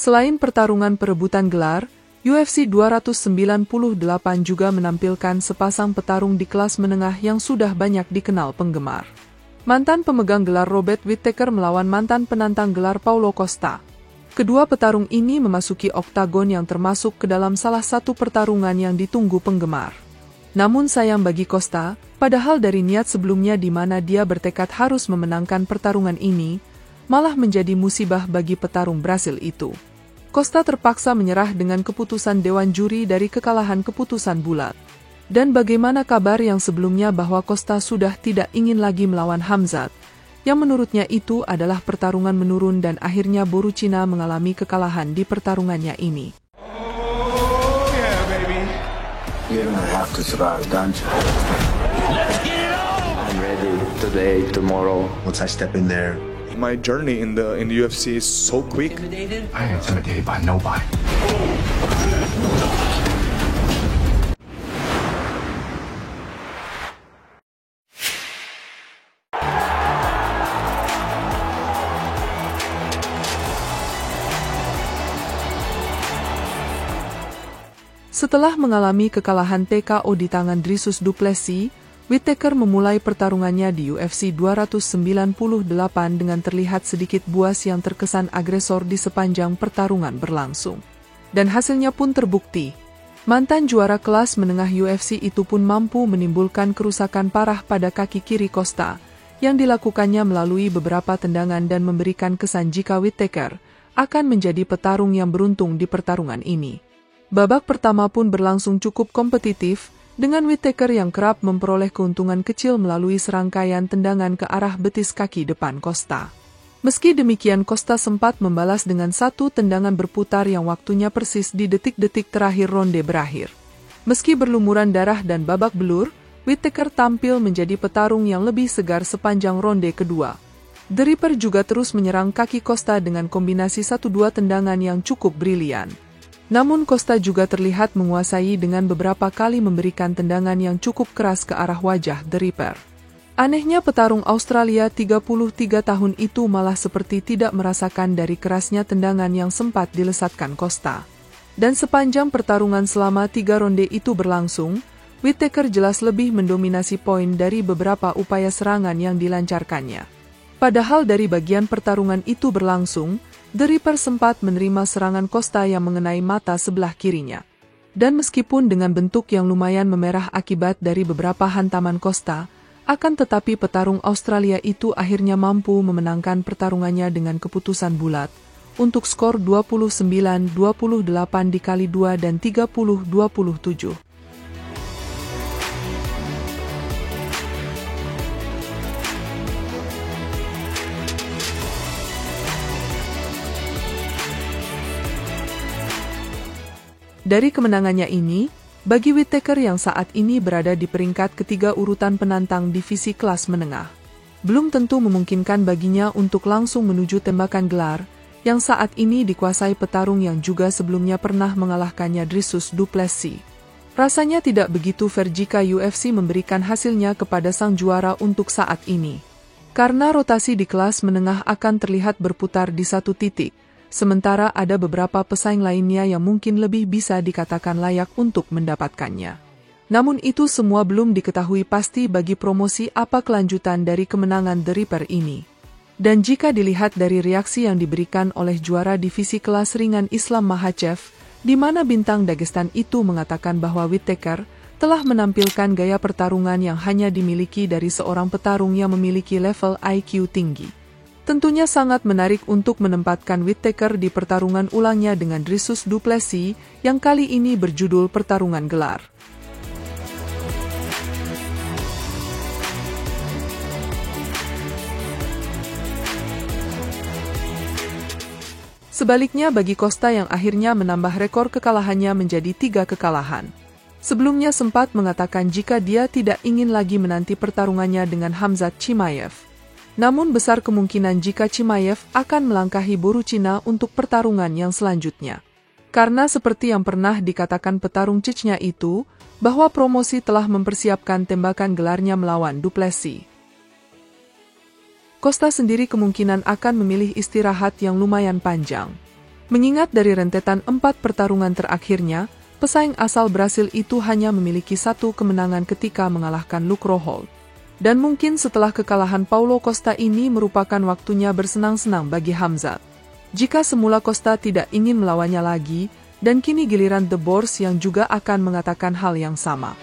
Selain pertarungan perebutan gelar, UFC 298 juga menampilkan sepasang petarung di kelas menengah yang sudah banyak dikenal penggemar. Mantan pemegang gelar Robert Whittaker melawan mantan penantang gelar Paulo Costa. Kedua petarung ini memasuki oktagon yang termasuk ke dalam salah satu pertarungan yang ditunggu penggemar. Namun sayang bagi Costa, padahal dari niat sebelumnya di mana dia bertekad harus memenangkan pertarungan ini, malah menjadi musibah bagi petarung Brasil itu. Costa terpaksa menyerah dengan keputusan dewan juri dari kekalahan keputusan bulat. Dan bagaimana kabar yang sebelumnya bahwa Costa sudah tidak ingin lagi melawan Khamzat, yang menurutnya itu adalah pertarungan menurun dan akhirnya Borucina mengalami kekalahan di pertarungannya ini. Oh yeah, baby. You're gonna have to survive, don't you? Let's get it on! I'm ready today, tomorrow. Once I step in there, My journey in the UFC is so quick. I ain't intimidated by nobody. Setelah mengalami kekalahan TKO di tangan Dricus du Plessis, Whittaker memulai pertarungannya di UFC 298 dengan terlihat sedikit buas yang terkesan agresor di sepanjang pertarungan berlangsung. Dan hasilnya pun terbukti. Mantan juara kelas menengah UFC itu pun mampu menimbulkan kerusakan parah pada kaki kiri Costa, yang dilakukannya melalui beberapa tendangan dan memberikan kesan jika Whittaker akan menjadi petarung yang beruntung di pertarungan ini. Babak pertama pun berlangsung cukup kompetitif, dengan Whittaker yang kerap memperoleh keuntungan kecil melalui serangkaian tendangan ke arah betis kaki depan Costa. Meski demikian Costa sempat membalas dengan satu tendangan berputar yang waktunya persis di detik-detik terakhir ronde berakhir. Meski berlumuran darah dan babak belur, Whittaker tampil menjadi petarung yang lebih segar sepanjang ronde kedua. The Ripper juga terus menyerang kaki Costa dengan kombinasi 1-2 tendangan yang cukup brilian. Namun Costa juga terlihat menguasai dengan beberapa kali memberikan tendangan yang cukup keras ke arah wajah The Ripper. Anehnya petarung Australia 33 tahun itu malah seperti tidak merasakan dari kerasnya tendangan yang sempat dilesatkan Costa. Dan sepanjang pertarungan selama 3 ronde itu berlangsung, Whittaker jelas lebih mendominasi poin dari beberapa upaya serangan yang dilancarkannya. Padahal dari bagian pertarungan itu berlangsung, The Ripper sempat menerima serangan Costa yang mengenai mata sebelah kirinya. Dan meskipun dengan bentuk yang lumayan memerah akibat dari beberapa hantaman Costa, akan tetapi petarung Australia itu akhirnya mampu memenangkan pertarungannya dengan keputusan bulat, untuk skor 29-28 dikali 2 dan 30-27. Dari kemenangannya ini, bagi Whittaker yang saat ini berada di peringkat ketiga urutan penantang divisi kelas menengah, belum tentu memungkinkan baginya untuk langsung menuju tembakan gelar, yang saat ini dikuasai petarung yang juga sebelumnya pernah mengalahkannya Dricus du Plessis. Rasanya tidak begitu fair jika UFC memberikan hasilnya kepada sang juara untuk saat ini. Karena rotasi di kelas menengah akan terlihat berputar di satu titik, sementara ada beberapa pesaing lainnya yang mungkin lebih bisa dikatakan layak untuk mendapatkannya. Namun itu semua belum diketahui pasti bagi promosi apa kelanjutan dari kemenangan The Ripper ini. Dan jika dilihat dari reaksi yang diberikan oleh juara divisi kelas ringan Islam Makhachev, di mana bintang Dagestan itu mengatakan bahwa Whittaker telah menampilkan gaya pertarungan yang hanya dimiliki dari seorang petarung yang memiliki level IQ tinggi. Tentunya sangat menarik untuk menempatkan Whittaker di pertarungan ulangnya dengan Dricus du Plessis yang kali ini berjudul pertarungan gelar. Sebaliknya bagi Costa yang akhirnya menambah rekor kekalahannya menjadi 3 kekalahan. Sebelumnya sempat mengatakan jika dia tidak ingin lagi menanti pertarungannya dengan Khamzat Chimaev. Namun besar kemungkinan jika Chimaev akan melangkahi Borucina untuk pertarungan yang selanjutnya. Karena seperti yang pernah dikatakan petarung Chechnya itu, bahwa promosi telah mempersiapkan tembakan gelarnya melawan du Plessis. Costa sendiri kemungkinan akan memilih istirahat yang lumayan panjang. Mengingat dari rentetan 4 pertarungan terakhirnya, pesaing asal Brasil itu hanya memiliki 1 kemenangan ketika mengalahkan Luke Rockhold. Dan mungkin setelah kekalahan Paulo Costa ini merupakan waktunya bersenang-senang bagi Khamzat. Jika semula Costa tidak ingin melawannya lagi, dan kini giliran The Boers yang juga akan mengatakan hal yang sama.